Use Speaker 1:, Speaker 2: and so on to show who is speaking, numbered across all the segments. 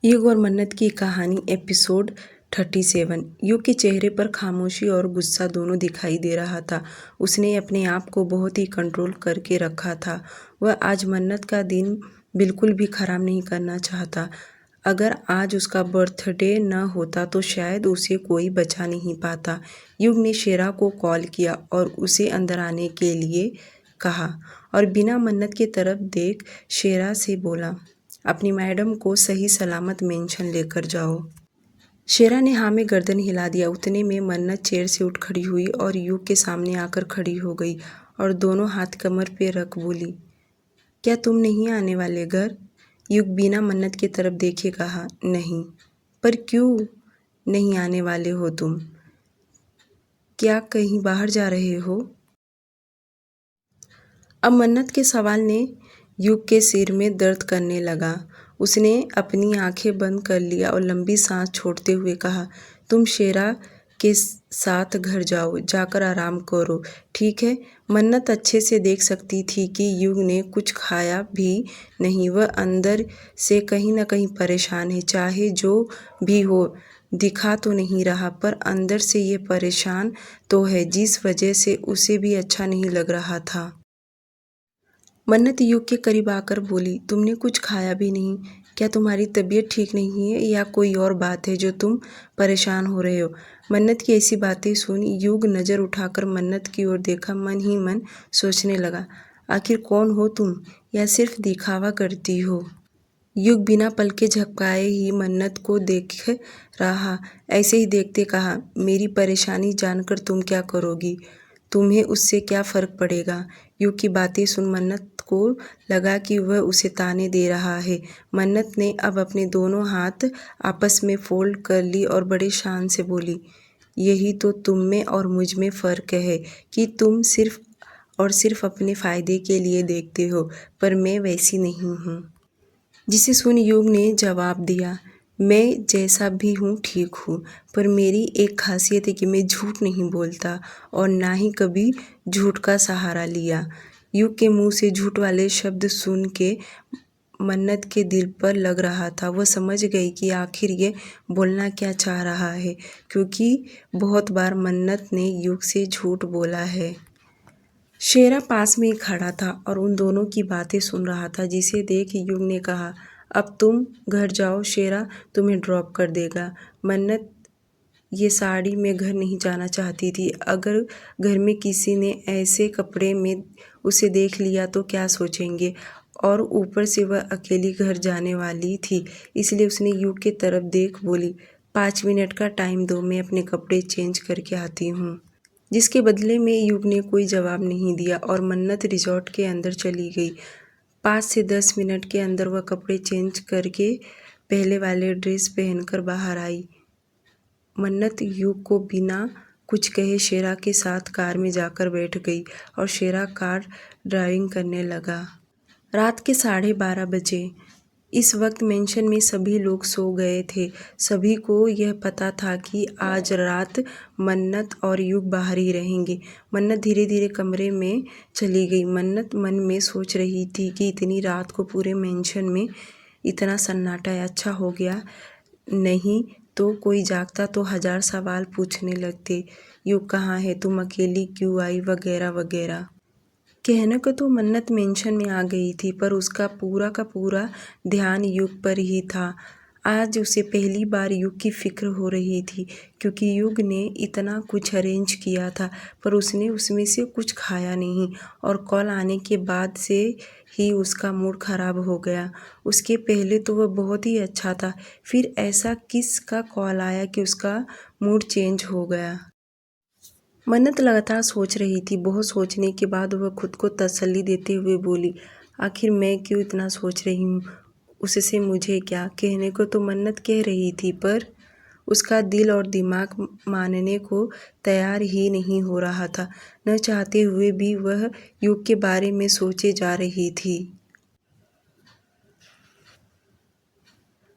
Speaker 1: युग और मन्नत की कहानी एपिसोड 37। युग के चेहरे पर खामोशी और गुस्सा दोनों दिखाई दे रहा था। उसने अपने आप को बहुत ही कंट्रोल करके रखा था। वह आज मन्नत का दिन बिल्कुल भी खराब नहीं करना चाहता। अगर आज उसका बर्थडे न होता तो शायद उसे कोई बचा नहीं पाता। युग ने शेरा को कॉल किया और उसे अंदर आने के लिए कहा और बिना मन्नत की तरफ देख शेरा से बोला, अपनी मैडम को सही सलामत मेंशन लेकर जाओ। शेरा ने हाँ में गर्दन हिला दिया। उतने में मन्नत चेयर से उठ खड़ी हुई और युग के सामने आकर खड़ी हो गई और दोनों हाथ कमर पे रख बोली, क्या तुम नहीं आने वाले घर? युग बिना मन्नत की तरफ देखे कहा, नहीं। पर क्यों नहीं आने वाले हो तुम? क्या कहीं बाहर जा रहे हो? अब मन्नत के सवाल ने युग के सिर में दर्द करने लगा। उसने अपनी आंखें बंद कर लिया और लंबी सांस छोड़ते हुए कहा, तुम शेरा के साथ घर जाओ, जाकर आराम करो, ठीक है? मन्नत अच्छे से देख सकती थी कि युग ने कुछ खाया भी नहीं। वह अंदर से कहीं ना कहीं परेशान है। चाहे जो भी हो, दिखा तो नहीं रहा पर अंदर से ये परेशान तो है, जिस वजह से उसे भी अच्छा नहीं लग रहा था। मन्नत युग के करीब आकर बोली, तुमने कुछ खाया भी नहीं। क्या तुम्हारी तबीयत ठीक नहीं है या कोई और बात है जो तुम परेशान हो रहे हो? मन्नत की ऐसी बातें सुन युग नज़र उठाकर मन्नत की ओर देखा। मन ही मन सोचने लगा, आखिर कौन हो तुम या सिर्फ दिखावा करती हो? युग बिना पलके झपकाए ही मन्नत को देख रहा। ऐसे ही देखते कहा, मेरी परेशानी जानकर तुम क्या करोगी? तुम्हें उससे क्या फ़र्क पड़ेगा? युग की बातें सुन मन्नत को लगा कि वह उसे ताने दे रहा है। मन्नत ने अब अपने दोनों हाथ आपस में फोल्ड कर ली और बड़े शान से बोली, यही तो तुम में और मुझ में फ़र्क है कि तुम सिर्फ और सिर्फ अपने फ़ायदे के लिए देखते हो, पर मैं वैसी नहीं हूँ। जिसे सुन युग ने जवाब दिया, मैं जैसा भी हूँ ठीक हूँ, पर मेरी एक खासियत है कि मैं झूठ नहीं बोलता और ना ही कभी झूठ का सहारा लिया। युग के मुंह से झूठ वाले शब्द सुन के मन्नत के दिल पर लग रहा था। वह समझ गई कि आखिर ये बोलना क्या चाह रहा है, क्योंकि बहुत बार मन्नत ने युग से झूठ बोला है। शेरा पास में ही खड़ा था और उन दोनों की बातें सुन रहा था, जिसे देख युग ने कहा, अब तुम घर जाओ, शेरा तुम्हें ड्रॉप कर देगा। मन्नत ये साड़ी में घर नहीं जाना चाहती थी। अगर घर में किसी ने ऐसे कपड़े में उसे देख लिया तो क्या सोचेंगे, और ऊपर से वह अकेली घर जाने वाली थी। इसलिए उसने युग की तरफ देख बोली, 5 मिनट का टाइम दो, मैं अपने कपड़े चेंज करके आती हूँ। जिसके बदले में युग ने कोई जवाब नहीं दिया और मन्नत रिजॉर्ट के अंदर चली गई। 5 से 10 मिनट के अंदर वह कपड़े चेंज करके पहले वाले ड्रेस पहनकर बाहर आई। मन्नत युग को बिना कुछ कहे शेरा के साथ कार में जाकर बैठ गई और शेरा कार ड्राइविंग करने लगा। रात के 12:30 बजे। इस वक्त मेंशन में सभी लोग सो गए थे। सभी को यह पता था कि आज रात मन्नत और युग बाहर ही रहेंगे। मन्नत धीरे धीरे कमरे में चली गई। मन्नत मन में सोच रही थी कि इतनी रात को पूरे मेंशन में इतना सन्नाटा है, अच्छा हो गया, नहीं तो कोई जागता तो 1000 सवाल पूछने लगते, युग कहाँ है, तुम अकेली क्यों आई, वगैरह वगैरह। कहने को तो मन्नत मेंशन में आ गई थी, पर उसका पूरा का पूरा ध्यान युग पर ही था। आज उसे पहली बार युग की फिक्र हो रही थी, क्योंकि युग ने इतना कुछ अरेंज किया था पर उसने उसमें से कुछ खाया नहीं और कॉल आने के बाद से ही उसका मूड खराब हो गया। उसके पहले तो वह बहुत ही अच्छा था, फिर ऐसा किसका कॉल आया कि उसका मूड चेंज हो गया। मन्नत लगातार सोच रही थी। बहुत सोचने के बाद वह खुद को तसल्ली देते हुए बोली, आखिर मैं क्यों इतना सोच रही हूँ, उससे मुझे क्या। कहने को तो मन्नत कह रही थी पर उसका दिल और दिमाग मानने को तैयार ही नहीं हो रहा था। न चाहते हुए भी वह युग के बारे में सोचे जा रही थी।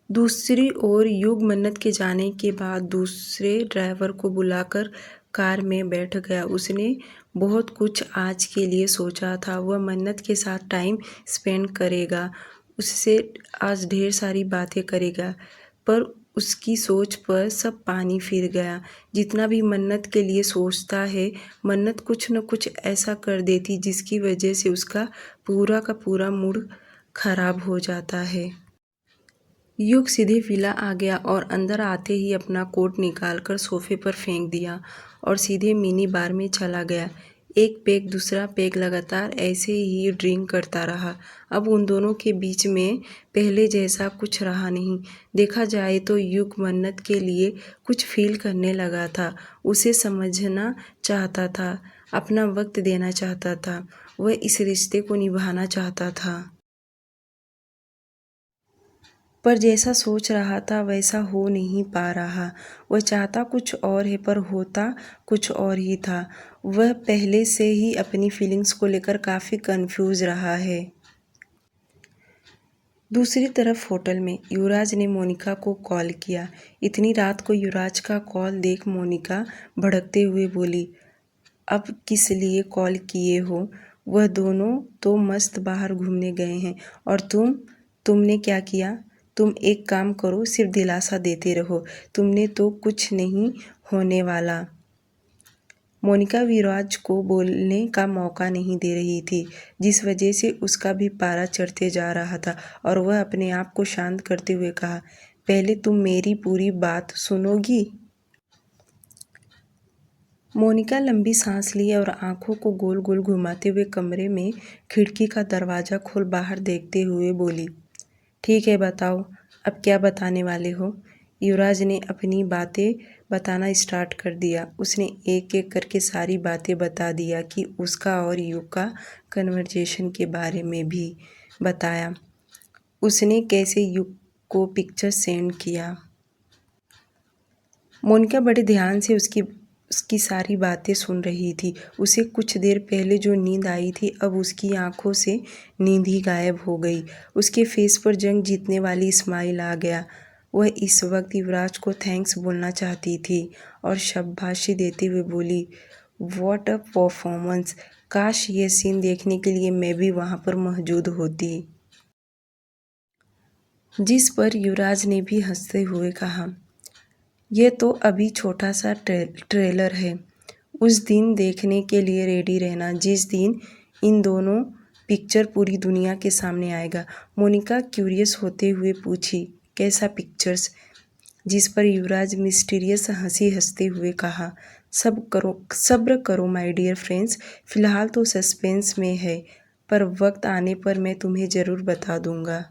Speaker 1: दूसरी ओर युग मन्नत के जाने के बाद दूसरे ड्राइवर को बुलाकर कार में बैठ गया। उसने बहुत कुछ आज के लिए सोचा था। वह मन्नत के साथ टाइम स्पेंड करेगा, उससे आज ढेर सारी बातें करेगा, पर उसकी सोच पर सब पानी फिर गया। जितना भी मन्नत के लिए सोचता है, मन्नत कुछ न कुछ ऐसा कर देती जिसकी वजह से उसका पूरा का पूरा मूड खराब हो जाता है। युग सीधे विला आ गया और अंदर आते ही अपना कोट निकालकर सोफे पर फेंक दिया और सीधे मिनी बार में चला गया। एक पैग दूसरा पैग लगातार ऐसे ही ड्रिंक करता रहा। अब उन दोनों के बीच में पहले जैसा कुछ रहा नहीं। देखा जाए तो युग मन्नत के लिए कुछ फील करने लगा था, उसे समझना चाहता था, अपना वक्त देना चाहता था, वह इस रिश्ते को निभाना चाहता था। पर जैसा सोच रहा था वैसा हो नहीं पा रहा। वह चाहता कुछ और है पर होता कुछ और ही था। वह पहले से ही अपनी फीलिंग्स को लेकर काफ़ी कंफ्यूज रहा है। दूसरी तरफ होटल में युवराज ने मोनिका को कॉल किया। इतनी रात को युवराज का कॉल देख मोनिका भड़कते हुए बोली, अब किस लिए कॉल किए हो? वह दोनों तो मस्त बाहर घूमने गए हैं और तुमने क्या किया? तुम एक काम करो, सिर्फ दिलासा देते रहो, तुमने तो कुछ नहीं होने वाला। मोनिका विराज को बोलने का मौका नहीं दे रही थी, जिस वजह से उसका भी पारा चढ़ते जा रहा था और वह अपने आप को शांत करते हुए कहा, पहले तुम मेरी पूरी बात सुनोगी? मोनिका लंबी सांस ली और आंखों को गोल गोल घुमाते हुए कमरे में खिड़की का दरवाज़ा खोल बाहर देखते हुए बोली, ठीक है बताओ, अब क्या बताने वाले हो? युवराज ने अपनी बातें बताना स्टार्ट कर दिया। उसने एक एक करके सारी बातें बता दिया कि उसका और युग का कन्वर्जेशन के बारे में भी बताया। उसने कैसे युग को पिक्चर सेंड किया। मोनिका बड़े ध्यान से उसकी सारी बातें सुन रही थी। उसे कुछ देर पहले जो नींद आई थी, अब उसकी आंखों से नींद ही गायब हो गई। उसके फेस पर जंग जीतने वाली स्माइल आ गया। वह इस वक्त युवराज को थैंक्स बोलना चाहती थी और शाबाशी देते हुए बोली, व्हाट अ परफॉर्मेंस! काश ये सीन देखने के लिए मैं भी वहाँ पर मौजूद होती। जिस पर युवराज ने भी हंसते हुए कहा, यह तो अभी छोटा सा ट्रेलर है, उस दिन देखने के लिए रेडी रहना जिस दिन इन दोनों पिक्चर पूरी दुनिया के सामने आएगा। मोनिका क्यूरियस होते हुए पूछी, कैसा पिक्चर्स? जिस पर युवराज मिस्टीरियस हंसी हंसते हुए कहा, सब्र करो माय डियर फ्रेंड्स, फिलहाल तो सस्पेंस में है, पर वक्त आने पर मैं तुम्हें ज़रूर बता दूंगा।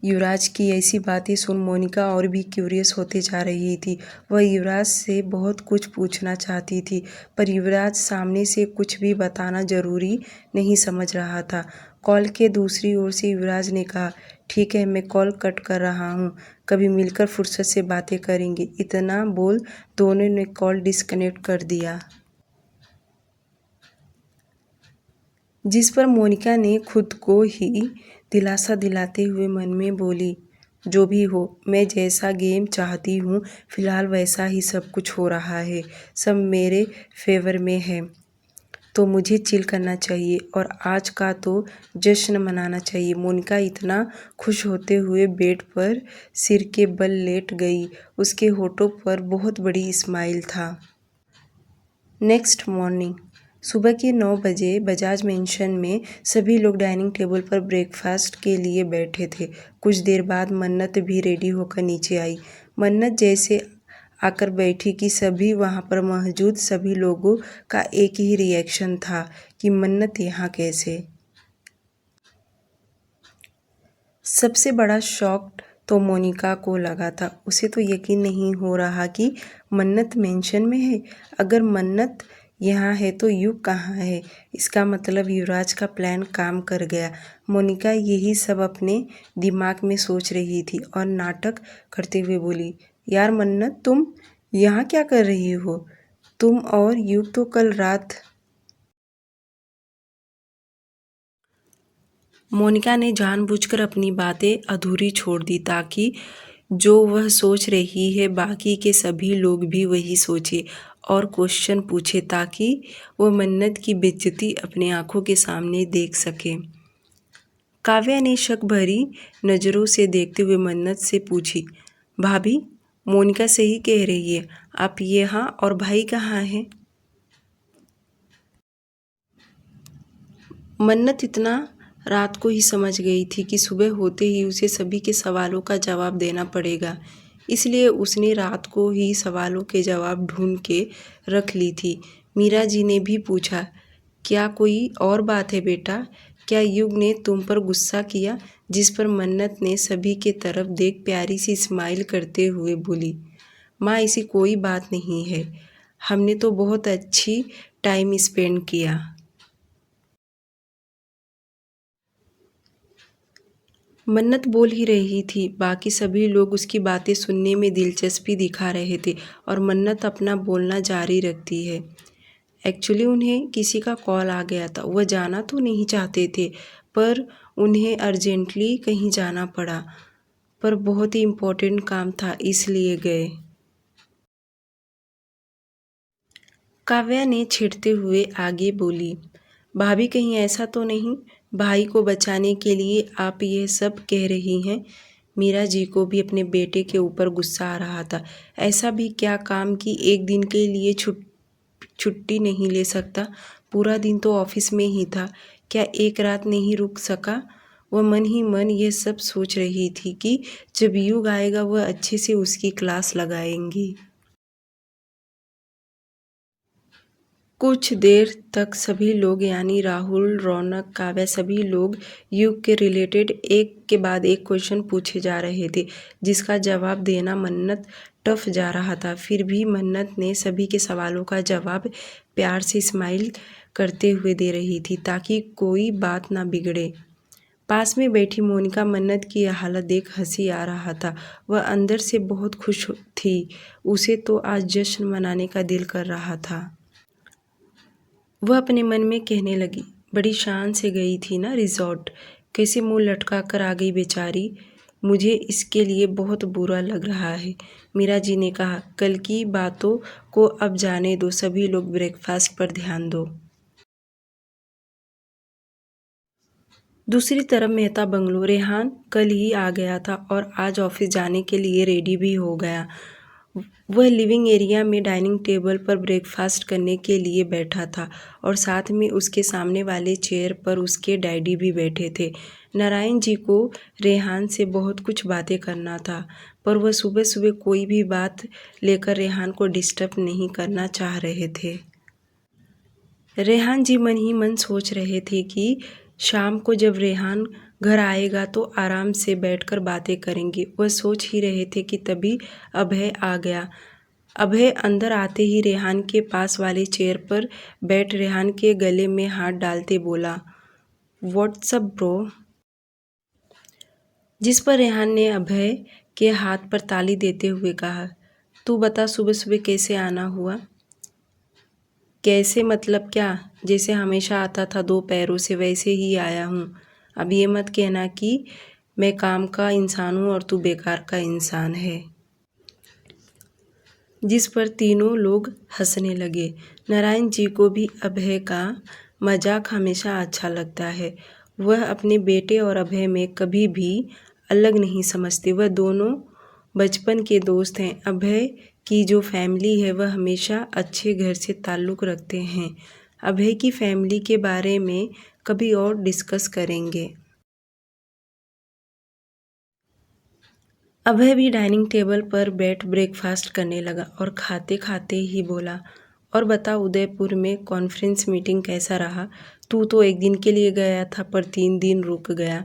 Speaker 1: युवराज की ऐसी बातें सुन मोनिका और भी क्यूरियस होते जा रही थी। वह युवराज से बहुत कुछ पूछना चाहती थी, पर युवराज सामने से कुछ भी बताना ज़रूरी नहीं समझ रहा था। कॉल के दूसरी ओर से युवराज ने कहा, ठीक है, मैं कॉल कट कर रहा हूँ, कभी मिलकर फुर्सत से बातें करेंगे। इतना बोल दोनों ने कॉल डिस्कनेक्ट कर दिया। जिस पर मोनिका ने खुद को ही दिलासा दिलाते हुए मन में बोली, जो भी हो, मैं जैसा गेम चाहती हूँ फिलहाल वैसा ही सब कुछ हो रहा है, सब मेरे फेवर में है, तो मुझे चिल करना चाहिए और आज का तो जश्न मनाना चाहिए। मोनिका इतना खुश होते हुए बेड पर सिर के बल लेट गई। उसके होठों पर बहुत बड़ी स्माइल था। नेक्स्ट मॉर्निंग सुबह के 9 बजे बजाज मेंशन में सभी लोग डाइनिंग टेबल पर ब्रेकफास्ट के लिए बैठे थे। कुछ देर बाद मन्नत भी रेडी होकर नीचे आई। मन्नत जैसे आकर बैठी कि सभी वहाँ पर मौजूद सभी लोगों का एक ही रिएक्शन था कि मन्नत यहाँ कैसे। सबसे बड़ा शॉक तो मोनिका को लगा था। उसे तो यकीन नहीं हो रहा कि मन्नत मेंशन में है। अगर मन्नत यहाँ है तो युग कहाँ है? इसका मतलब युवराज का प्लान काम कर गया। मोनिका यही सब अपने दिमाग में सोच रही थी और नाटक करते हुए बोली, यार मन्नत, तुम यहाँ क्या कर रही हो? तुम और युग तो कल रात। मोनिका ने जानबूझकर अपनी बातें अधूरी छोड़ दी ताकि जो वह सोच रही है बाकी के सभी लोग भी वही सोचे और क्वेश्चन पूछे ताकि वह मन्नत की बेइज्जती अपने आंखों के सामने देख सके। काव्या ने शक भरी नज़रों से देखते हुए मन्नत से पूछी, भाभी, मोनिका सही कह रही है, आप यहाँ और भाई कहाँ हैं? मन्नत इतना रात को ही समझ गई थी कि सुबह होते ही उसे सभी के सवालों का जवाब देना पड़ेगा, इसलिए उसने रात को ही सवालों के जवाब ढूंढ के रख ली थी। मीरा जी ने भी पूछा, क्या कोई और बात है बेटा? क्या युग ने तुम पर गुस्सा किया? जिस पर मन्नत ने सभी के तरफ देख प्यारी सी स्माइल करते हुए बोली, माँ ऐसी कोई बात नहीं है, हमने तो बहुत अच्छी टाइम स्पेंड किया। मन्नत बोल ही रही थी, बाकी सभी लोग उसकी बातें सुनने में दिलचस्पी दिखा रहे थे और मन्नत अपना बोलना जारी रखती है। एक्चुअली उन्हें किसी का कॉल आ गया था, वह जाना तो नहीं चाहते थे पर उन्हें अर्जेंटली कहीं जाना पड़ा, पर बहुत ही इम्पोर्टेंट काम था इसलिए गए। काव्या ने छिड़ते हुए आगे बोली, भाभी कहीं ऐसा तो नहीं भाई को बचाने के लिए आप ये सब कह रही हैं? मीरा जी को भी अपने बेटे के ऊपर गुस्सा आ रहा था। ऐसा भी क्या काम कि एक दिन के लिए छुट्टी नहीं ले सकता? पूरा दिन तो ऑफिस में ही था, क्या एक रात नहीं रुक सका? वह मन ही मन ये सब सोच रही थी कि जब युग आएगा वह अच्छे से उसकी क्लास लगाएंगी। कुछ देर तक सभी लोग यानी राहुल, रौनक, काव्या सभी लोग युग के रिलेटेड एक के बाद एक क्वेश्चन पूछे जा रहे थे, जिसका जवाब देना मन्नत टफ जा रहा था। फिर भी मन्नत ने सभी के सवालों का जवाब प्यार से स्माइल करते हुए दे रही थी ताकि कोई बात ना बिगड़े। पास में बैठी मोनिका मन्नत की यह हालत देख हंसी आ रहा था। वह अंदर से बहुत खुश थी, उसे तो आज जश्न मनाने का दिल कर रहा था। वह अपने मन में कहने लगी, बड़ी शान से गई थी ना रिजॉर्ट, कैसे मुंह लटका कर आ गई बेचारी, मुझे इसके लिए बहुत बुरा लग रहा है। मीरा जी ने कहा, कल की बातों को अब जाने दो, सभी लोग ब्रेकफास्ट पर ध्यान दो। दूसरी तरफ मेहता बंगलो, रेहान कल ही आ गया था और आज ऑफिस जाने के लिए रेडी भी हो गया। वह लिविंग एरिया में डाइनिंग टेबल पर ब्रेकफास्ट करने के लिए बैठा था और साथ में उसके सामने वाले चेयर पर उसके डैडी भी बैठे थे। नारायण जी को रेहान से बहुत कुछ बातें करना था, पर वह सुबह सुबह कोई भी बात लेकर रेहान को डिस्टर्ब नहीं करना चाह रहे थे। रेहान जी मन ही मन सोच रहे थे कि शाम को जब रेहान घर आएगा तो आराम से बैठकर बातें करेंगे। वह सोच ही रहे थे कि तभी अभय आ गया। अभय अंदर आते ही रेहान के पास वाले चेयर पर बैठ रेहान के गले में हाथ डालते बोला, व्हाट्सअप ब्रो। जिस पर रेहान ने अभय के हाथ पर ताली देते हुए कहा, तू बता सुबह सुबह कैसे आना हुआ? कैसे मतलब क्या? जैसे हमेशा आता था दो पैरों से वैसे ही आया हूँ। अब ये मत कहना कि मैं काम का इंसान हूँ और तू बेकार का इंसान है। जिस पर तीनों लोग हंसने लगे। नारायण जी को भी अभय का मजाक हमेशा अच्छा लगता है। वह अपने बेटे और अभय में कभी भी अलग नहीं समझते। वह दोनों बचपन के दोस्त हैं। अभय की जो फैमिली है वह हमेशा अच्छे घर से ताल्लुक़ रखते हैं। अभय की फैमिली के बारे में कभी और डिस्कस करेंगे। अभय भी डाइनिंग टेबल पर बैठ ब्रेकफास्ट करने लगा और खाते खाते ही बोला, और बता उदयपुर में कॉन्फ्रेंस मीटिंग कैसा रहा? तू तो एक दिन के लिए गया था पर 3 दिन रुक गया।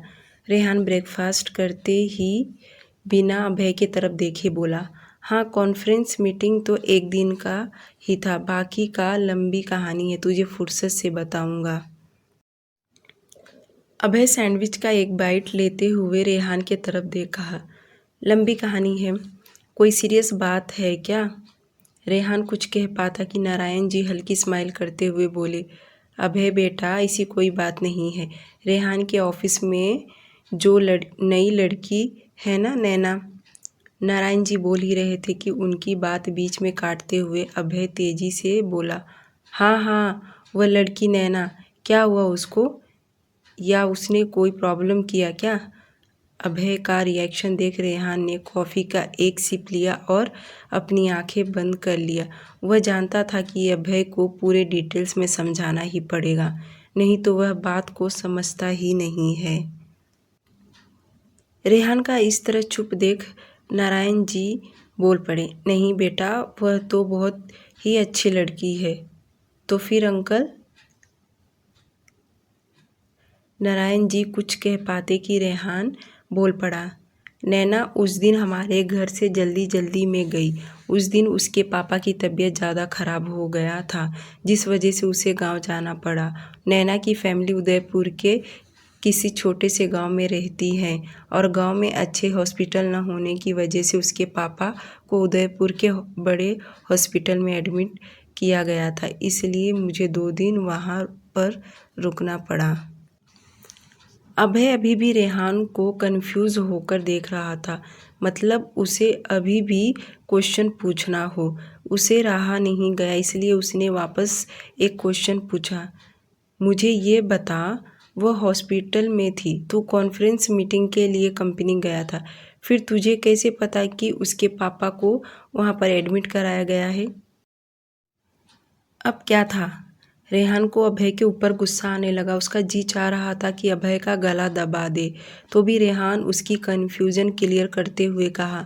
Speaker 1: रेहान ब्रेकफास्ट करते ही बिना अभय की तरफ देखे बोला, हाँ कॉन्फ्रेंस मीटिंग तो एक दिन का ही था, बाकी का लंबी कहानी है, तुझे फुर्सत से बताऊंगा। अभय सैंडविच का एक बाइट लेते हुए रेहान की तरफ देखा, लंबी कहानी है, कोई सीरियस बात है क्या? रेहान कुछ कह पाता कि नारायण जी हल्की स्माइल करते हुए बोले, अभय बेटा ऐसी कोई बात नहीं है। रेहान के ऑफिस में जो नई लड़की है ना नैना, नारायण जी बोल ही रहे थे कि उनकी बात बीच में काटते हुए अभय तेजी से बोला, हाँ हाँ वह लड़की नैना, क्या हुआ उसको? या उसने कोई प्रॉब्लम किया क्या? अभय का रिएक्शन देख रेहान ने कॉफ़ी का एक सिप लिया और अपनी आंखें बंद कर लिया। वह जानता था कि अभय को पूरे डिटेल्स में समझाना ही पड़ेगा, नहीं तो वह बात को समझता ही नहीं है। रेहान का इस तरह चुप देख नारायण जी बोल पड़े, नहीं बेटा, वह तो बहुत ही अच्छी लड़की है। तो फिर अंकल? नारायण जी कुछ कह पाते कि रेहान बोल पड़ा, नैना उस दिन हमारे घर से जल्दी जल्दी में गई। उस दिन उसके पापा की तबीयत ज़्यादा ख़राब हो गया था, जिस वजह से उसे गांव जाना पड़ा। नैना की फैमिली उदयपुर के किसी छोटे से गांव में रहती है और गांव में अच्छे हॉस्पिटल न होने की वजह से उसके पापा को उदयपुर के बड़े हॉस्पिटल में एडमिट किया गया था, इसलिए मुझे 2 दिन वहां पर रुकना पड़ा। अभय अभी भी रेहान को कंफ्यूज होकर देख रहा था, मतलब उसे अभी भी क्वेश्चन पूछना हो। उसे रहा नहीं गया, इसलिए उसने वापस एक क्वेश्चन पूछा, मुझे ये बता, वह हॉस्पिटल में थी, तू कॉन्फ्रेंस मीटिंग के लिए कंपनी गया था, फिर तुझे कैसे पता कि उसके पापा को वहाँ पर एडमिट कराया गया है? अब क्या था? रेहान को अभय के ऊपर गुस्सा आने लगा। उसका जी चाह रहा था कि अभय का गला दबा दे, तो भी रेहान उसकी कन्फ्यूजन क्लियर करते हुए कहा,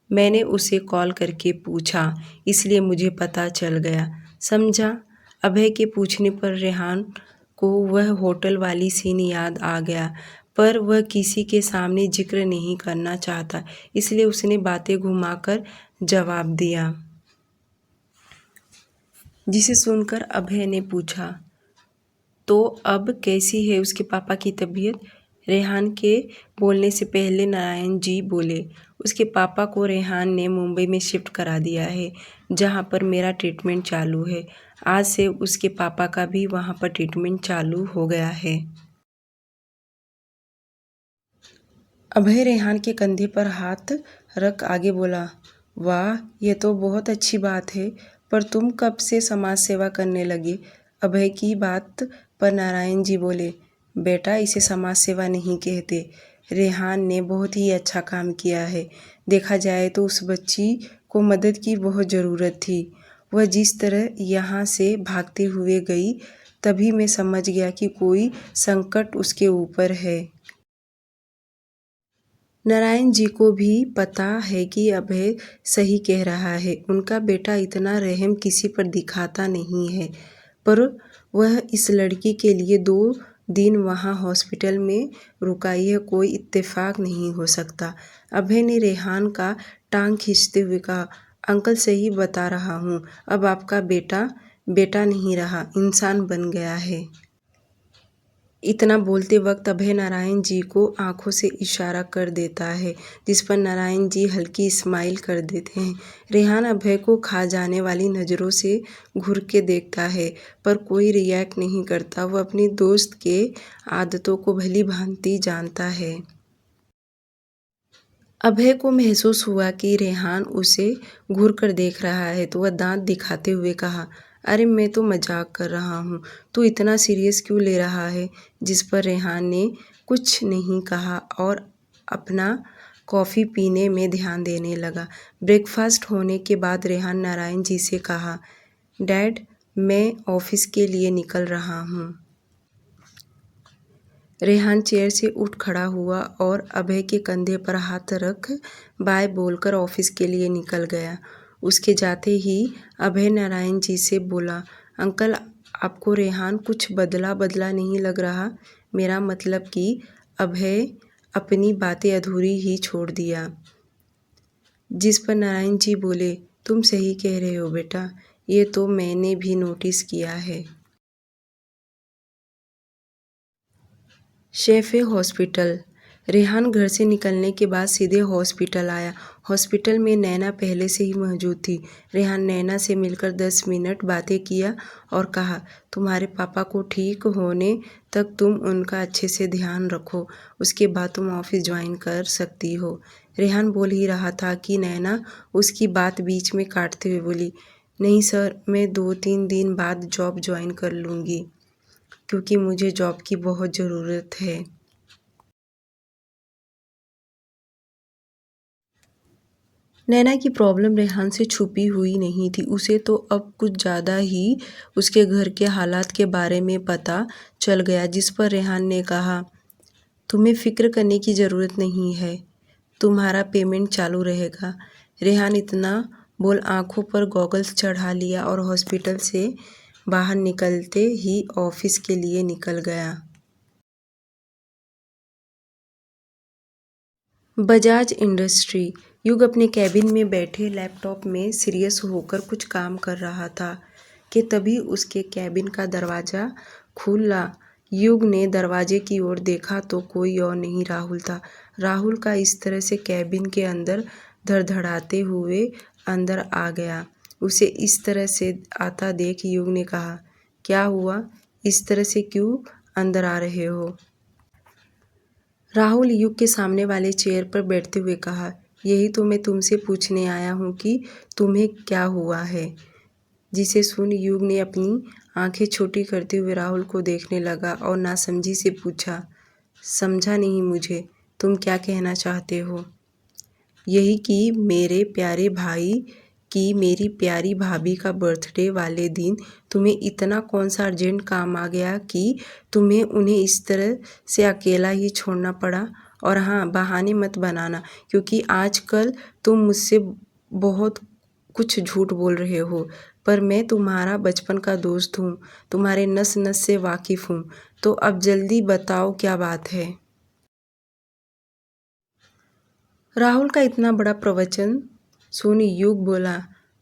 Speaker 1: मैंने उसे कॉल करके पूछा, इसलिए मुझे पता चल गया, समझा? अभय के पूछने पर रेहान को वह होटल वाली सीन याद आ गया, पर वह किसी के सामने जिक्र नहीं करना चाहता, इसलिए उसने बातें घुमाकर जवाब दिया। जिसे सुनकर अभय ने पूछा, तो अब कैसी है उसके पापा की तबीयत? रेहान के बोलने से पहले नारायण जी बोले, उसके पापा को रेहान ने मुंबई में शिफ्ट करा दिया है, जहां पर मेरा ट्रीटमेंट चालू है। आज से उसके पापा का भी वहां पर ट्रीटमेंट चालू हो गया है। अभय रेहान के कंधे पर हाथ रख आगे बोला, वाह, ये तो बहुत अच्छी बात है, पर तुम कब से समाज सेवा करने लगे? अभय की बात पर नारायण जी बोले, बेटा, इसे समाज सेवा नहीं कहते। रेहान ने बहुत ही अच्छा काम किया है। देखा जाए तो उस बच्ची को मदद की बहुत ज़रूरत थी। वह जिस तरह यहाँ से भागते हुए गई, तभी मैं समझ गया कि कोई संकट उसके ऊपर है। नारायण जी को भी पता है कि अभय सही कह रहा है। उनका बेटा इतना रहम किसी पर दिखाता नहीं है, पर वह इस लड़की के लिए 2 दिन वहाँ हॉस्पिटल में रुका, यह कोई इत्तेफाक नहीं हो सकता। अभय ने रेहान का टांग खींचते हुए कहा, अंकल सही बता रहा हूँ, अब आपका बेटा बेटा नहीं रहा, इंसान बन गया है। इतना बोलते वक्त अभय नारायण जी को आंखों से इशारा कर देता है, जिस पर नारायण जी हल्की स्माइल कर देते हैं। रेहान अभय को खा जाने वाली नज़रों से घूर के देखता है, पर कोई रिएक्ट नहीं करता। वह अपनी दोस्त के आदतों को भली भांति जानता है। अभय को महसूस हुआ कि रेहान उसे घूर कर देख रहा है, तो वह दांत दिखाते हुए कहा, अरे मैं तो मजाक कर रहा हूँ, तू इतना सीरियस क्यों ले रहा है? जिस पर रेहान ने कुछ नहीं कहा और अपना कॉफ़ी पीने में ध्यान देने लगा। ब्रेकफास्ट होने के बाद रेहान नारायण जी से कहा, डैड, मैं ऑफिस के लिए निकल रहा हूँ। रेहान चेयर से उठ खड़ा हुआ और अभय के कंधे पर हाथ रख बाय बोलकर ऑफिस के लिए निकल गया। उसके जाते ही अभय नारायण जी से बोला, अंकल, आपको रेहान कुछ बदला बदला नहीं लग रहा? मेरा मतलब कि अभय अपनी बातें अधूरी ही छोड़ दिया। जिस पर नारायण जी बोले, तुम सही कह रहे हो बेटा, ये तो मैंने भी नोटिस किया है। शेफे हॉस्पिटल। रेहान घर से निकलने के बाद सीधे हॉस्पिटल आया। हॉस्पिटल में नैना पहले से ही मौजूद थी। रेहान नैना से मिलकर 10 मिनट बातें किया और कहा, तुम्हारे पापा को ठीक होने तक तुम उनका अच्छे से ध्यान रखो, उसके बाद तुम ऑफिस ज्वाइन कर सकती हो। रेहान बोल ही रहा था कि नैना उसकी बात बीच में काटते हुए बोली, नहीं सर, मैं 2-3 दिन बाद जॉब ज्वाइन कर लूँगी। क्योंकि मुझे जॉब की बहुत ज़रूरत है। नैना की प्रॉब्लम रेहान से छुपी हुई नहीं थी। उसे तो अब कुछ ज़्यादा ही उसके घर के हालात के बारे में पता चल गया, जिस पर रेहान ने कहा, तुम्हें फ़िक्र करने की ज़रूरत नहीं है, तुम्हारा पेमेंट चालू रहेगा। रेहान इतना बोल आंखों पर गॉगल्स चढ़ा लिया और हॉस्पिटल से बाहर निकलते ही ऑफिस के लिए निकल गया। बजाज इंडस्ट्री। युग अपने कैबिन में बैठे लैपटॉप में सीरियस होकर कुछ काम कर रहा था कि तभी उसके कैबिन का दरवाज़ा खुला। युग ने दरवाजे की ओर देखा तो कोई और नहीं राहुल था। राहुल का इस तरह से कैबिन के अंदर धड़धड़ाते हुए अंदर आ गया। उसे इस तरह से आता देख युग ने कहा, क्या हुआ, इस तरह से क्यों अंदर आ रहे हो? राहुल युग के सामने वाले चेयर पर बैठते हुए कहा, यही तो मैं तुमसे पूछने आया हूँ कि तुम्हें क्या हुआ है। जिसे सुन युग ने अपनी आंखें छोटी करते हुए राहुल को देखने लगा और नासमझी से पूछा, समझा नहीं मुझे, तुम क्या कहना चाहते हो? यही कि मेरे प्यारे भाई की मेरी प्यारी भाभी का बर्थडे वाले दिन तुम्हें इतना कौन सा अर्जेंट काम आ गया कि तुम्हें उन्हें इस तरह से अकेला ही छोड़ना पड़ा। और हाँ, बहाने मत बनाना, क्योंकि आजकल तुम मुझसे बहुत कुछ झूठ बोल रहे हो, पर मैं तुम्हारा बचपन का दोस्त हूँ, तुम्हारे नस नस से वाकिफ़ हूँ। तो अब जल्दी बताओ क्या बात है। राहुल का इतना बड़ा प्रवचन सुन युग बोला,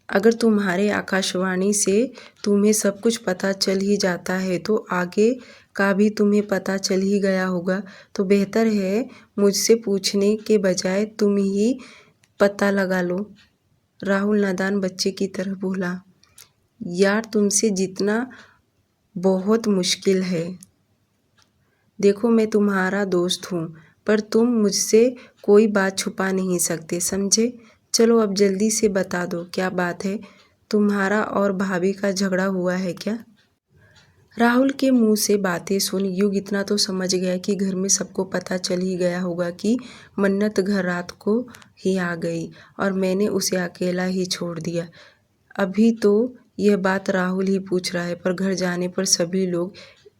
Speaker 1: अगर तुम्हारे आकाशवाणी से तुम्हें सब कुछ पता चल ही जाता है तो आगे का भी तुम्हें पता चल ही गया होगा, तो बेहतर है मुझसे पूछने के बजाय तुम ही पता लगा लो। राहुल नादान बच्चे की तरह बोला, यार तुमसे जितना बहुत मुश्किल है। देखो मैं तुम्हारा दोस्त हूँ, पर तुम मुझसे कोई बात छुपा नहीं सकते, समझे? चलो अब जल्दी से बता दो क्या बात है, तुम्हारा और भाभी का झगड़ा हुआ है क्या? राहुल के मुंह से बातें सुन युग इतना तो समझ गया कि घर में सबको पता चल ही गया होगा कि मन्नत घर रात को ही आ गई और मैंने उसे अकेला ही छोड़ दिया। अभी तो यह बात राहुल ही पूछ रहा है, पर घर जाने पर सभी लोग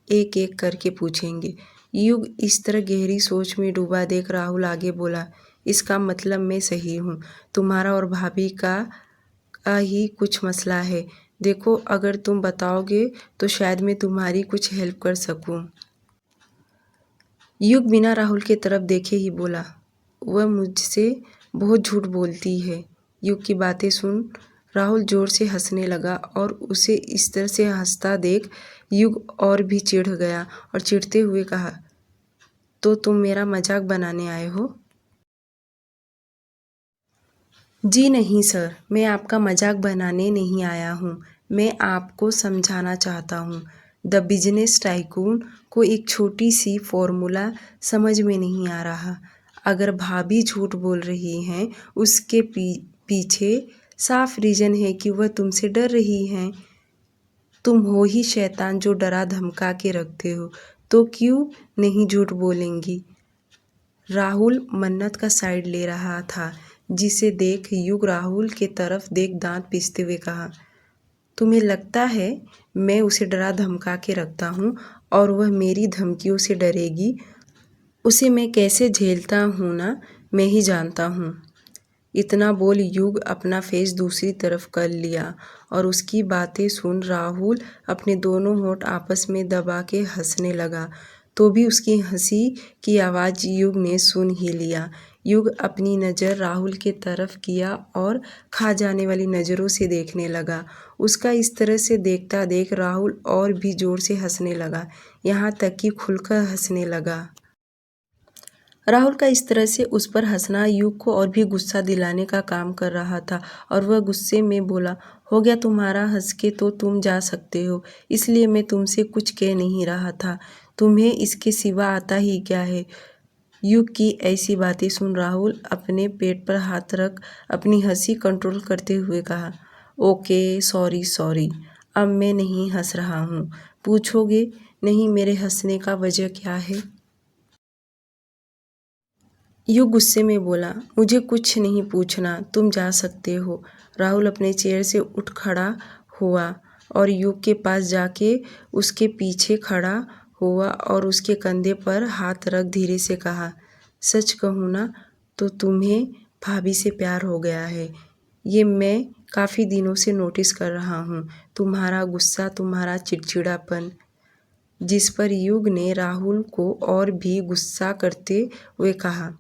Speaker 1: एक एक करके पूछेंगे। युग इस तरह गहरी सोच में डूबा देख राहुल आगे बोला, इसका मतलब मैं सही हूँ, तुम्हारा और भाभी का ही कुछ मसला है। देखो अगर तुम बताओगे तो शायद मैं तुम्हारी कुछ हेल्प कर सकूं। युग बिना राहुल के तरफ देखे ही बोला, वह मुझसे बहुत झूठ बोलती है। युग की बातें सुन राहुल जोर से हंसने लगा और उसे इस तरह से हंसता देख युग और भी चिढ़ गया और चिढ़ते हुए कहा, तो तुम मेरा मजाक बनाने आए हो? जी नहीं सर, मैं आपका मजाक बनाने नहीं आया हूँ, मैं आपको समझाना चाहता हूँ। द बिजनेस टाइकून को एक छोटी सी फॉर्मूला समझ में नहीं आ रहा। अगर भाभी झूठ बोल रही हैं, उसके पीछे साफ रीज़न है कि वह तुमसे डर रही हैं। तुम हो ही शैतान जो डरा धमका के रखते हो, तो क्यों नहीं झूठ बोलेंगी? राहुल मन्नत का साइड ले रहा था, जिसे देख युग राहुल के तरफ देख दांत पीसते हुए कहा, तुम्हें लगता है मैं उसे डरा धमका के रखता हूँ और वह मेरी धमकियों से डरेगी? उसे मैं कैसे झेलता हूँ ना, मैं ही जानता हूँ। इतना बोल युग अपना फेस दूसरी तरफ कर लिया और उसकी बातें सुन राहुल अपने दोनों होंठ आपस में दबा के हंसने लगा। तो भी उसकी हंसी की आवाज़ युग ने सुन ही लिया। युग अपनी नज़र राहुल के तरफ किया और खा जाने वाली नज़रों से देखने लगा। उसका इस तरह से देखता देख राहुल और भी ज़ोर से हंसने लगा, यहाँ तक कि खुलकर हंसने लगा। राहुल का इस तरह से उस पर हंसना युग को और भी गुस्सा दिलाने का काम कर रहा था और वह गुस्से में बोला, हो गया तुम्हारा हंस के, तो तुम जा सकते हो, इसलिए मैं तुमसे कुछ कह नहीं रहा था, तुम्हें इसके सिवा आता ही क्या है? युग की ऐसी बातें सुन राहुल अपने पेट पर हाथ रख अपनी हंसी कंट्रोल करते हुए कहा, ओके सॉरी सॉरी, अब मैं नहीं हंस रहा हूँ। पूछोगे नहीं, मेरे हंसने का वजह क्या है? युग गुस्से में बोला, मुझे कुछ नहीं पूछना, तुम जा सकते हो। राहुल अपने चेयर से उठ खड़ा हुआ और युग के पास जाके उसके पीछे खड़ा हुआ और उसके कंधे पर हाथ रख धीरे से कहा, सच कहूँ ना तो तुम्हें भाभी से प्यार हो गया है। ये मैं काफ़ी दिनों से नोटिस कर रहा हूँ। तुम्हारा गुस्सा, तुम्हारा चिड़चिड़ापन। जिस पर युग ने राहुल को और भी गुस्सा करते हुए कहा,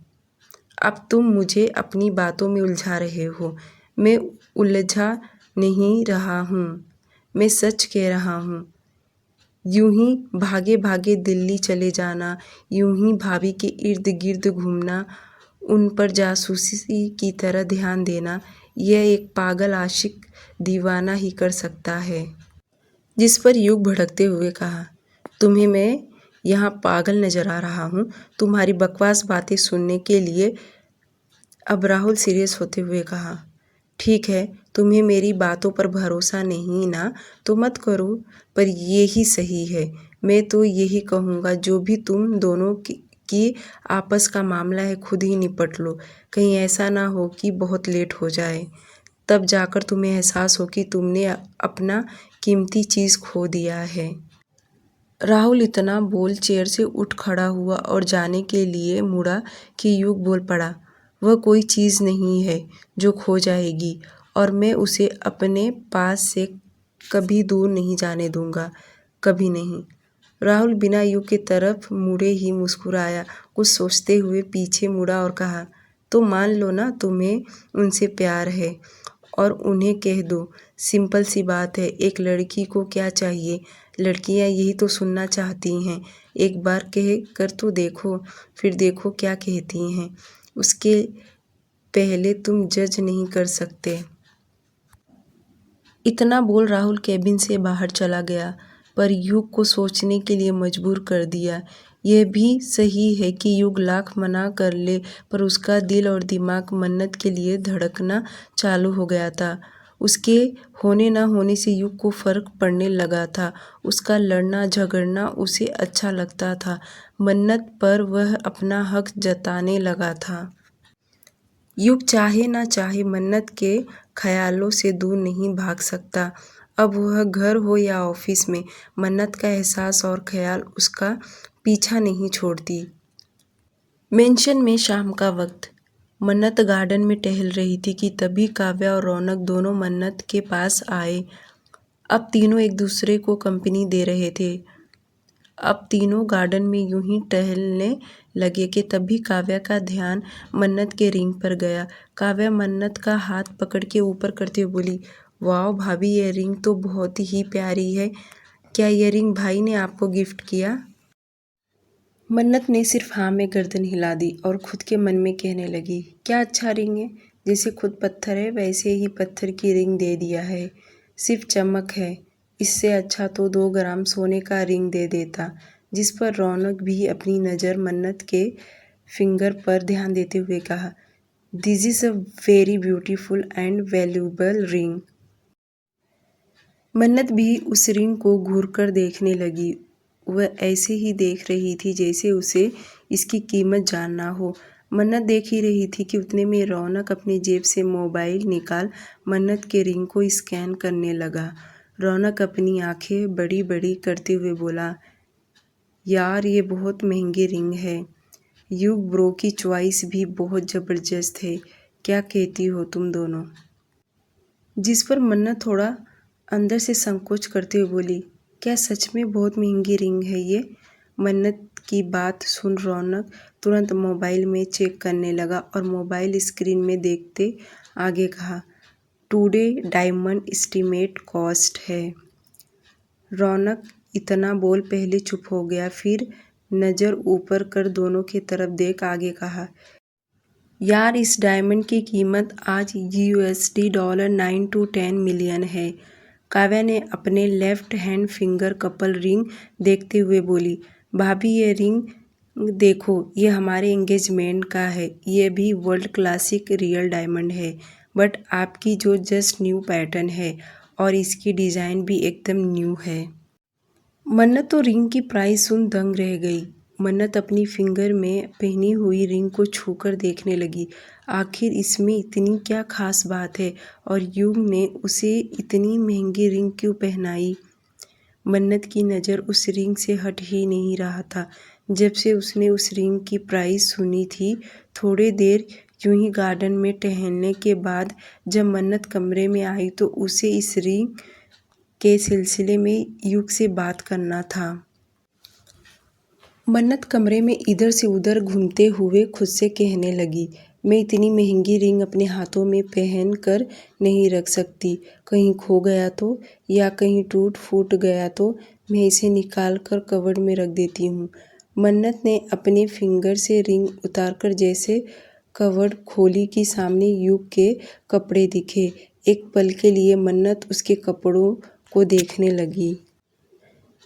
Speaker 1: अब तुम मुझे अपनी बातों में उलझा रहे हो। मैं उलझा नहीं रहा हूँ, मैं सच कह रहा हूँ। यूं ही भागे भागे दिल्ली चले जाना, यूं ही भाभी के इर्द गिर्द घूमना, उन पर जासूसी की तरह ध्यान देना, यह एक पागल आशिक दीवाना ही कर सकता है। जिस पर युग भड़कते हुए कहा, तुम्हें मैं यहाँ पागल नजर आ रहा हूँ तुम्हारी बकवास बातें सुनने के लिए? अब राहुल सीरियस होते हुए कहा, ठीक है, तुम्हें मेरी बातों पर भरोसा नहीं ना तो मत करो, पर ये ही सही है। मैं तो यही कहूँगा, जो भी तुम दोनों की आपस का मामला है खुद ही निपट लो। कहीं ऐसा ना हो कि बहुत लेट हो जाए, तब जाकर तुम्हें एहसास हो कि तुमने अपना कीमती चीज़ खो दिया है। राहुल इतना बोल चेयर से उठ खड़ा हुआ और जाने के लिए मुड़ा कि युग बोल पड़ा, वह कोई चीज़ नहीं है जो खो जाएगी और मैं उसे अपने पास से कभी दूर नहीं जाने दूंगा, कभी नहीं। राहुल बिना युग की तरफ मुड़े ही मुस्कुराया, कुछ सोचते हुए पीछे मुड़ा और कहा, तो मान लो ना तुम्हें उनसे प्यार है और उन्हें कह दो, सिंपल सी बात है। एक लड़की को क्या चाहिए, लड़कियां यही तो सुनना चाहती हैं। एक बार कह कर तो देखो, फिर देखो क्या कहती हैं। उसके पहले तुम जज नहीं कर सकते। इतना बोल राहुल केबिन से बाहर चला गया, पर युग को सोचने के लिए मजबूर कर दिया। यह भी सही है कि युग लाख मना कर ले, पर उसका दिल और दिमाग मन्नत के लिए धड़कना चालू हो गया था। उसके होने ना होने से युग को फर्क पड़ने लगा था। उसका लड़ना झगड़ना उसे अच्छा लगता था। मन्नत पर वह अपना हक जताने लगा था। युग चाहे ना चाहे मन्नत के ख्यालों से दूर नहीं भाग सकता। अब वह घर हो या ऑफिस में, मन्नत का एहसास और ख्याल उसका पीछा नहीं छोड़ती। मेंशन में शाम का वक्त। मन्नत गार्डन में टहल रही थी कि तभी काव्या और रौनक दोनों मन्नत के पास आए। अब तीनों एक दूसरे को कंपनी दे रहे थे। अब तीनों गार्डन में यूं ही टहलने लगे कि तभी काव्या का ध्यान मन्नत के रिंग पर गया। काव्या मन्नत का हाथ पकड़ के ऊपर करते हुए बोली, वाह भाभी, ये रिंग तो बहुत ही प्यारी है। क्या ये रिंग भाई ने आपको गिफ्ट किया? मन्नत ने सिर्फ हाँ में गर्दन हिला दी और खुद के मन में कहने लगी, क्या अच्छा रिंग है। जैसे खुद पत्थर है वैसे ही पत्थर की रिंग दे दिया है। सिर्फ चमक है, इससे अच्छा तो 2 ग्राम सोने का रिंग दे देता। जिस पर रौनक भी अपनी नज़र मन्नत के फिंगर पर ध्यान देते हुए कहा, this is a very beautiful and valuable ring. मन्नत भी उस रिंग को घूरकर देखने लगी। वह ऐसे ही देख रही थी जैसे उसे इसकी कीमत जानना हो। मन्नत देख ही रही थी कि उतने में रौनक अपनी जेब से मोबाइल निकाल मन्नत के रिंग को स्कैन करने लगा। रौनक अपनी आंखें बड़ी बड़ी करते हुए बोला, यार ये बहुत महंगी रिंग है। युग ब्रो की चॉइस भी बहुत ज़बरदस्त है। क्या कहती हो तुम दोनों? जिस पर मन्नत थोड़ा अंदर से संकोच करते हुए बोली, क्या सच में बहुत महंगी रिंग है ये? मन्नत की बात सुन रौनक तुरंत मोबाइल में चेक करने लगा और मोबाइल स्क्रीन में देखते आगे कहा, टुडे डायमंड एस्टीमेट कॉस्ट है। रौनक इतना बोल पहले चुप हो गया, फिर नज़र ऊपर कर दोनों की तरफ देख आगे कहा, यार इस डायमंड की कीमत आज $9 to 10 मिलियन है। काव्या ने अपने left hand finger couple ring देखते हुए बोली, भाभी ये रिंग देखो, ये हमारे एंगेजमेंट का है। ये भी वर्ल्ड क्लासिक रियल डायमंड है, बट आपकी जो जस्ट न्यू पैटर्न है और इसकी डिज़ाइन भी एकदम न्यू है। मन्नत तो रिंग की प्राइस सुन दंग रह गई। मन्नत अपनी फिंगर में पहनी हुई रिंग को छूकर देखने लगी। आखिर इसमें इतनी क्या खास बात है और युग ने उसे इतनी महंगी रिंग क्यों पहनाई? मन्नत की नज़र उस रिंग से हट ही नहीं रहा था। जब से उसने उस रिंग की प्राइस सुनी थी, थोड़ी देर यूं ही गार्डन में टहलने के बाद जब मन्नत कमरे में आई तो उसे इस रिंग के सिलसिले में युग से बात करना था। मन्नत कमरे में इधर से उधर घूमते हुए खुद से कहने लगी, मैं इतनी महंगी रिंग अपने हाथों में पहन कर नहीं रख सकती। कहीं खो गया तो, या कहीं टूट फूट गया तो मैं इसे निकाल कर कवर्ड में रख देती हूँ। मन्नत ने अपने फिंगर से रिंग उतारकर जैसे कवर्ड खोली कि सामने युग के कपड़े दिखे। एक पल के लिए मन्नत उसके कपड़ों को देखने लगी।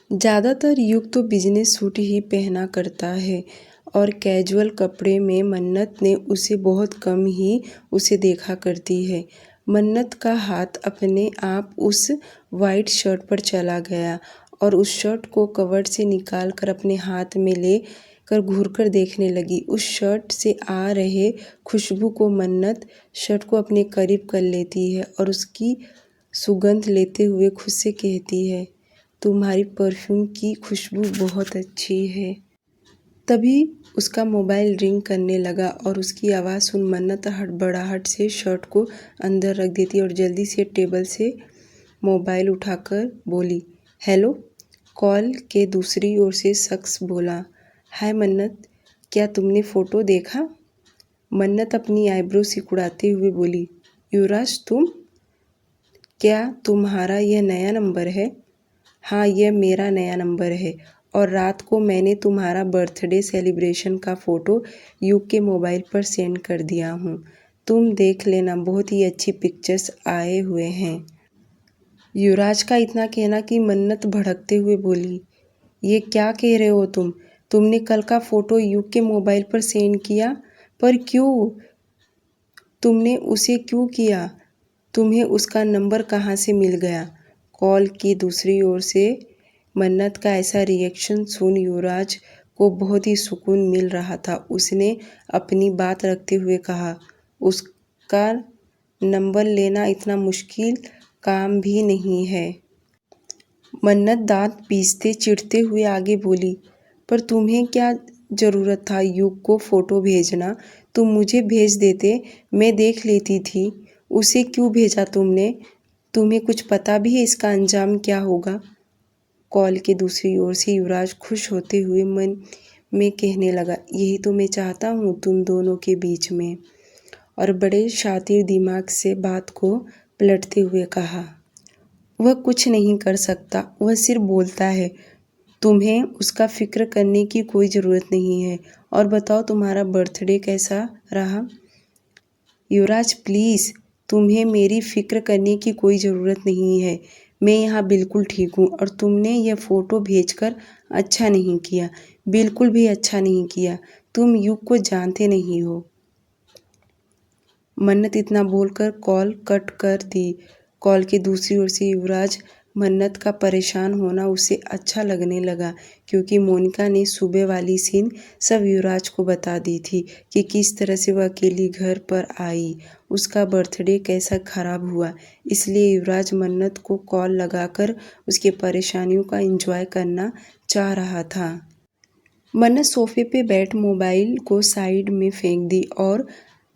Speaker 1: ज़्यादातर युग तो बिजनेस सूट ही पहना करता है और कैजुअल कपड़े में मन्नत ने उसे बहुत कम ही उसे देखा करती है। मन्नत का हाथ अपने आप उस वाइट शर्ट पर चला गया और उस शर्ट को कवर्ड से निकाल कर अपने हाथ में ले कर घूरकर देखने लगी। उस शर्ट से आ रहे खुशबू को मन्नत शर्ट को अपने करीब कर लेती है और उसकी सुगंध लेते हुए खुद से कहती है, तुम्हारी परफ्यूम की खुशबू बहुत अच्छी है। तभी उसका मोबाइल रिंग करने लगा और उसकी आवाज़ सुन मन्नत हड़बड़ाहट से शर्ट को अंदर रख देती और जल्दी से टेबल से मोबाइल उठाकर बोली, हेलो। कॉल के दूसरी ओर से शख्स बोला, हाय मन्नत, क्या तुमने फ़ोटो देखा? मन्नत अपनी आईब्रो सिकुड़ाते हुए बोली, युवराज तुम? क्या तुम्हारा यह नया नंबर है? हाँ, यह मेरा नया नंबर है और रात को मैंने तुम्हारा बर्थडे सेलिब्रेशन का फ़ोटो युग के मोबाइल पर सेंड कर दिया हूँ। तुम देख लेना, बहुत ही अच्छी पिक्चर्स आए हुए हैं। युवराज का इतना कहना कि मन्नत भड़कते हुए बोली, ये क्या कह रहे हो तुम? तुमने कल का फ़ोटो युग के मोबाइल पर सेंड किया, पर क्यों? तुमने उसे क्यों किया? तुम्हें उसका नंबर कहाँ से मिल गया? कॉल की दूसरी ओर से मन्नत का ऐसा रिएक्शन सुन युवराज को बहुत ही सुकून मिल रहा था। उसने अपनी बात रखते हुए कहा, उसका नंबर लेना इतना मुश्किल काम भी नहीं है। मन्नत दांत पीसते चिढ़ते हुए आगे बोली, पर तुम्हें क्या ज़रूरत था युग को फ़ोटो भेजना? तुम मुझे भेज देते, मैं देख लेती थी। उसे क्यों भेजा तुमने? तुम्हें कुछ पता भी है इसका अंजाम क्या होगा? कॉल के दूसरी ओर से युवराज खुश होते हुए मन में कहने लगा, यही तो मैं चाहता हूँ तुम दोनों के बीच में। और बड़े शातिर दिमाग से बात को पलटते हुए कहा, वह कुछ नहीं कर सकता, वह सिर्फ बोलता है। तुम्हें उसका फिक्र करने की कोई ज़रूरत नहीं है। और बताओ तुम्हारा बर्थडे कैसा रहा? युवराज प्लीज़, तुम्हें मेरी फ़िक्र करने की कोई ज़रूरत नहीं है। मैं यहाँ बिल्कुल ठीक हूँ और तुमने यह फ़ोटो भेजकर अच्छा नहीं किया, बिल्कुल भी अच्छा नहीं किया। तुम युग को जानते नहीं हो। मन्नत इतना बोलकर कॉल कट कर दी। कॉल की दूसरी ओर से युवराज मन्नत का परेशान होना उसे अच्छा लगने लगा, क्योंकि मोनिका ने सुबह वाली सीन सब युवराज को बता दी थी कि किस तरह से वह अकेली घर पर आई, उसका बर्थडे कैसा ख़राब हुआ। इसलिए युवराज मन्नत को कॉल लगाकर उसकी परेशानियों का एंजॉय करना चाह रहा था। मन्नत सोफे पे बैठ मोबाइल को साइड में फेंक दी और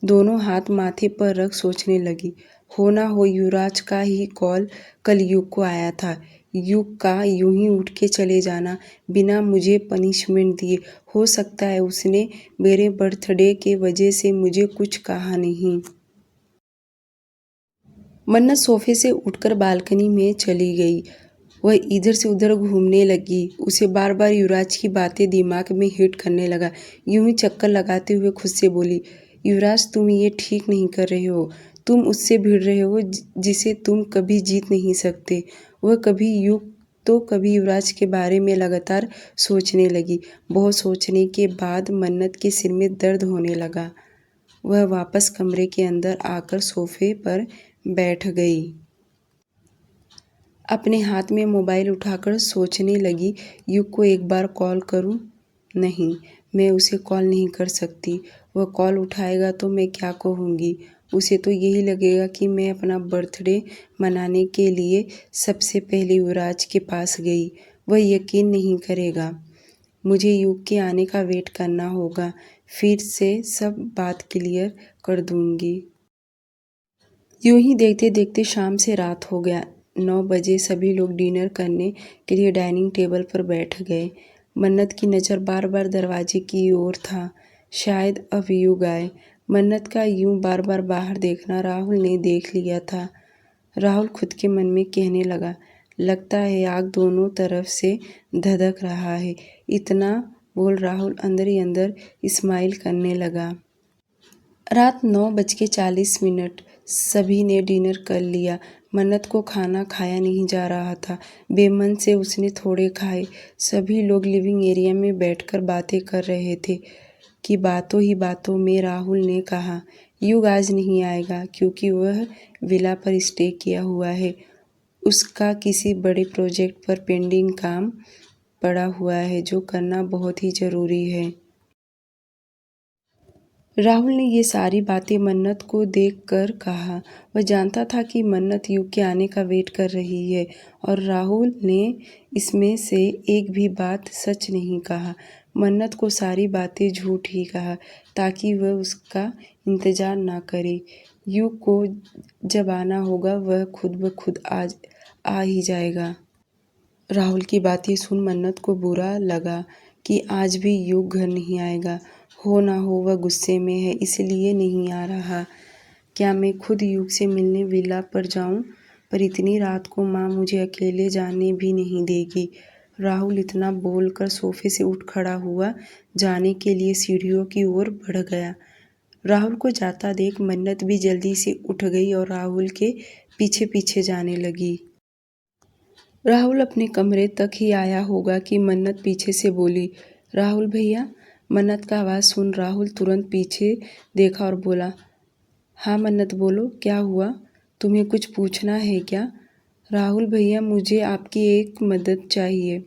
Speaker 1: दोनों हाथ माथे पर रख सोचने लगी। हो ना हो युवराज का ही कॉल कल युग को आया था। युग का यूं ही उठ के चले जाना बिना मुझे पनिशमेंट दिए। हो सकता है उसने मेरे बर्थडे के वजह से मुझे कुछ कहा नहीं। मन्नत सोफे से उठकर बालकनी में चली गई। वह इधर से उधर घूमने लगी। उसे बार बार युवराज की बातें दिमाग में हिट करने लगा। यूं ही चक्कर लगाते हुए खुद से बोली, युवराज तुम ये ठीक नहीं कर रहे हो। तुम उससे भिड़ रहे हो जिसे तुम कभी जीत नहीं सकते। वह कभी युग तो कभी युवराज के बारे में लगातार सोचने लगी। बहुत सोचने के बाद मन्नत के सिर में दर्द होने लगा। वह वापस कमरे के अंदर आकर सोफे पर बैठ गई। अपने हाथ में मोबाइल उठाकर सोचने लगी, युग को एक बार कॉल करूं? नहीं, मैं उसे कॉल नहीं कर सकती। वह कॉल उठाएगा तो मैं क्या कहूँगी? उसे तो यही लगेगा कि मैं अपना बर्थडे मनाने के लिए सबसे पहले युवराज के पास गई। वह यकीन नहीं करेगा। मुझे युग के आने का वेट करना होगा, फिर से सब बात क्लियर कर दूंगी। यूं ही देखते देखते शाम से रात हो गया। 9 बजे सभी लोग डिनर करने के लिए डाइनिंग टेबल पर बैठ गए। मन्नत की नज़र बार बार दरवाजे की ओर था। शायद अब युग आए। मन्नत का यूं बार बार बाहर देखना राहुल ने देख लिया था। राहुल खुद के मन में कहने लगा, लगता है आग दोनों तरफ से धधक रहा है। इतना बोल राहुल अंदर ही अंदर स्माइल करने लगा। रात 9:40 सभी ने डिनर कर लिया। मन्नत को खाना खाया नहीं जा रहा था। बेमन से उसने थोड़े खाए। सभी लोग लिविंग एरिया में बैठकर बातें कर रहे थे कि बातों ही बातों में राहुल ने कहा, युग आज नहीं आएगा क्योंकि वह विला पर स्टे किया हुआ है। उसका किसी बड़े प्रोजेक्ट पर पेंडिंग काम पड़ा हुआ है जो करना बहुत ही ज़रूरी है। राहुल ने ये सारी बातें मन्नत को देखकर कहा। वह जानता था कि मन्नत युग के आने का वेट कर रही है और राहुल ने इसमें से एक भी बात सच नहीं कहा। मन्नत को सारी बातें झूठ ही कहा ताकि वह उसका इंतज़ार ना करे। युग को जब आना होगा वह खुद ब खुद आ ही जाएगा। राहुल की बातें सुन मन्नत को बुरा लगा कि आज भी युग घर नहीं आएगा। हो ना हो वह गुस्से में है इसलिए नहीं आ रहा। क्या मैं खुद युग से मिलने विला पर जाऊं? पर इतनी रात को माँ मुझे अकेले जाने भी नहीं देगी। राहुल इतना बोलकर सोफे से उठ खड़ा हुआ, जाने के लिए सीढ़ियों की ओर बढ़ गया। राहुल को जाता देख मन्नत भी जल्दी से उठ गई और राहुल के पीछे पीछे जाने लगी। राहुल अपने कमरे तक ही आया होगा कि मन्नत पीछे से बोली, राहुल भैया। मन्नत का आवाज़ सुन राहुल तुरंत पीछे देखा और बोला, हाँ मन्नत बोलो, क्या हुआ? तुम्हें कुछ पूछना है क्या? राहुल भैया मुझे आपकी एक मदद चाहिए।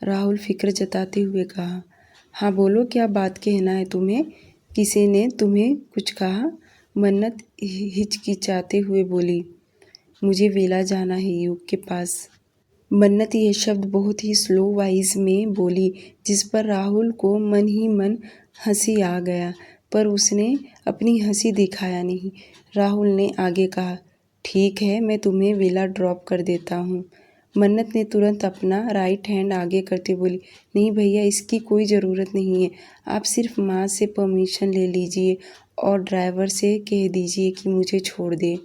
Speaker 1: राहुल फिक्र जताते हुए कहा, हाँ बोलो, क्या बात कहना है तुम्हें? किसी ने तुम्हें कुछ कहा? मन्नत हिचकिचाते हुए बोली, मुझे वेला जाना है युग के पास। मन्नत यह शब्द बहुत ही स्लो वॉइस में बोली जिस पर राहुल को मन ही मन हंसी आ गया, पर उसने अपनी हंसी दिखाया नहीं। राहुल ने आगे कहा, ठीक है मैं तुम्हें वेला ड्रॉप कर देता हूँ। मन्नत ने तुरंत अपना राइट हैंड आगे करते बोली, नहीं भैया इसकी कोई ज़रूरत नहीं है। आप सिर्फ माँ से परमिशन ले लीजिए और ड्राइवर से कह दीजिए कि मुझे छोड़ दे।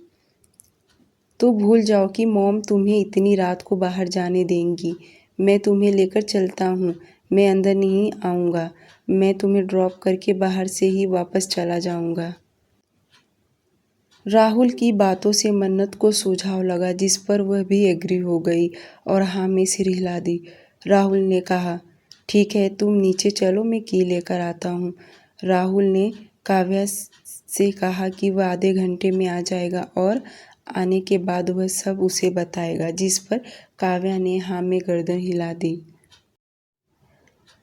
Speaker 1: तो भूल जाओ कि मॉम तुम्हें इतनी रात को बाहर जाने देंगी। मैं तुम्हें लेकर चलता हूँ। मैं अंदर नहीं आऊँगा। मैं तुम्हें ड्रॉप करके बाहर से ही वापस चला जाऊँगा। राहुल की बातों से मन्नत को सुझाव लगा जिस पर वह भी एग्री हो गई और हाँ में सिर हिला दी। राहुल ने कहा, ठीक है तुम नीचे चलो, मैं की लेकर आता हूँ। राहुल ने काव्या से कहा कि वह आधे घंटे में आ जाएगा और आने के बाद वह सब उसे बताएगा, जिस पर काव्या ने हाँ में गर्दन हिला दी।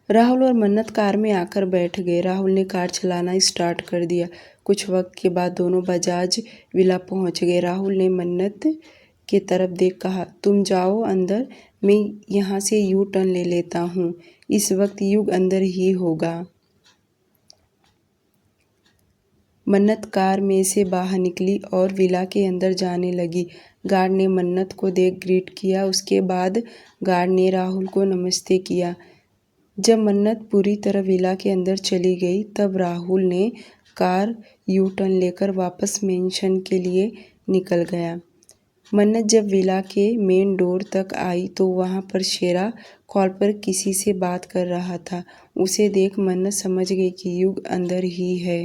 Speaker 1: राहुल और मन्नत कार में आकर बैठ गए। राहुल ने कार चलाना स्टार्ट कर दिया। कुछ वक्त के बाद दोनों बजाज विला पहुंच गए। राहुल ने मन्नत के तरफ देख कहा, तुम जाओ अंदर, मैं यहाँ से यू टर्न ले लेता हूँ। इस वक्त युग अंदर ही होगा। मन्नत कार में से बाहर निकली और विला के अंदर जाने लगी। गार्ड ने मन्नत को देख ग्रीट किया। उसके बाद गार्ड ने राहुल को नमस्ते किया। जब मन्नत पूरी तरह विला के अंदर चली गई तब राहुल ने कार यू टर्न लेकर वापस मेंशन के लिए निकल गया। मन्नत जब विला के मेन डोर तक आई तो वहाँ पर शेरा कॉल पर किसी से बात कर रहा था। उसे देख मन्नत समझ गई कि युग अंदर ही है।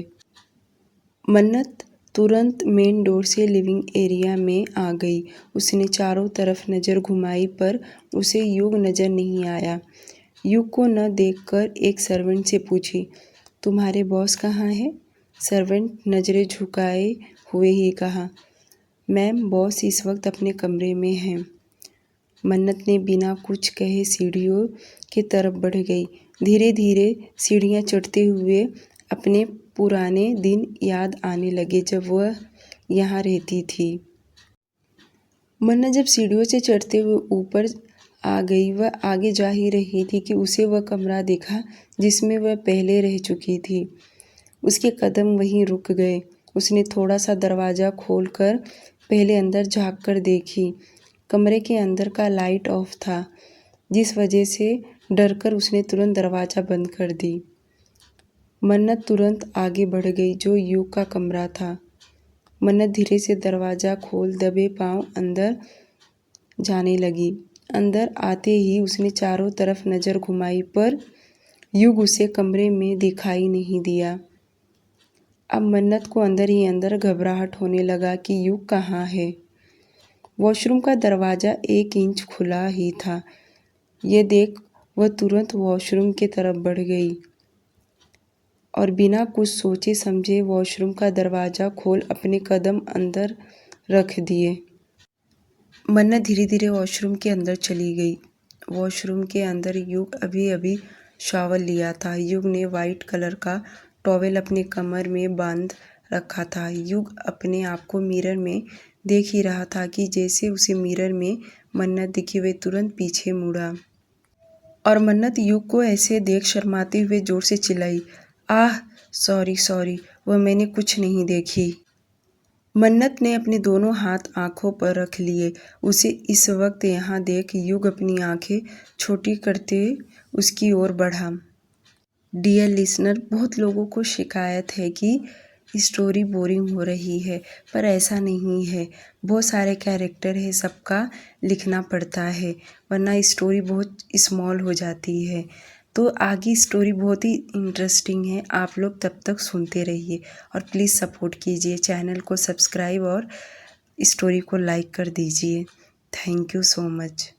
Speaker 1: मन्नत तुरंत मेन डोर से लिविंग एरिया में आ गई। उसने चारों तरफ नज़र घुमाई पर उसे युग नज़र नहीं आया। युग को न देखकर एक सर्वेंट से पूछी, तुम्हारे बॉस कहाँ है? सर्वेंट नज़रें झुकाए हुए ही कहा, मैम बॉस इस वक्त अपने कमरे में हैं। मन्नत ने बिना कुछ कहे सीढ़ियों की तरफ बढ़ गई। धीरे धीरे सीढ़ियाँ चढ़ते हुए अपने पुराने दिन याद आने लगे जब वह यहाँ रहती थी। मन्नत जब सीढ़ियों से चढ़ते हुए ऊपर आ गई, वह आगे जा ही रही थी कि उसे वह कमरा दिखा जिसमें वह पहले रह चुकी थी। उसके कदम वहीं रुक गए। उसने थोड़ा सा दरवाज़ा खोलकर पहले अंदर झाँक कर देखी। कमरे के अंदर का लाइट ऑफ था, जिस वजह से डरकर उसने तुरंत दरवाज़ा बंद कर दी। मन्नत तुरंत आगे बढ़ गई, जो युग का कमरा था। मन्नत धीरे से दरवाज़ा खोल दबे पांव अंदर जाने लगी। अंदर आते ही उसने चारों तरफ नज़र घुमाई, पर युग उसे कमरे में दिखाई नहीं दिया। अब मन्नत को अंदर ही अंदर घबराहट होने लगा कि युग कहाँ है। वॉशरूम का दरवाज़ा 1 इंच खुला ही था। ये देख वह तुरंत वॉशरूम की तरफ बढ़ गई और बिना कुछ सोचे समझे वॉशरूम का दरवाज़ा खोल अपने कदम अंदर रख दिए। मन्नत धीरे धीरे वॉशरूम के अंदर चली गई। वॉशरूम के अंदर युग अभी अभी शॉवर लिया था। युग ने वाइट कलर का टॉवेल अपने कमर में बांध रखा था। युग अपने आप को मिरर में देख ही रहा था कि जैसे उसे मिरर में मन्नत दिखी, वह तुरंत पीछे मुड़ा और मन्नत युग को ऐसे देख शर्माते हुए जोर से चिल्लाई, आह सॉरी, वह मैंने कुछ नहीं देखी। मन्नत ने अपने दोनों हाथ आंखों पर रख लिए। उसे इस वक्त यहाँ देख युग अपनी आंखें छोटी करते उसकी ओर बढ़ा। डियर लिसनर, बहुत लोगों को शिकायत है कि स्टोरी बोरिंग हो रही है, पर ऐसा नहीं है। बहुत सारे कैरेक्टर है, सबका लिखना पड़ता है, वरना स्टोरी बहुत स्मॉल हो जाती है। तो आगे स्टोरी बहुत ही इंटरेस्टिंग है। आप लोग तब तक सुनते रहिए और प्लीज़ सपोर्ट कीजिए। चैनल को सब्सक्राइब और स्टोरी को लाइक कर दीजिए। Thank you so much.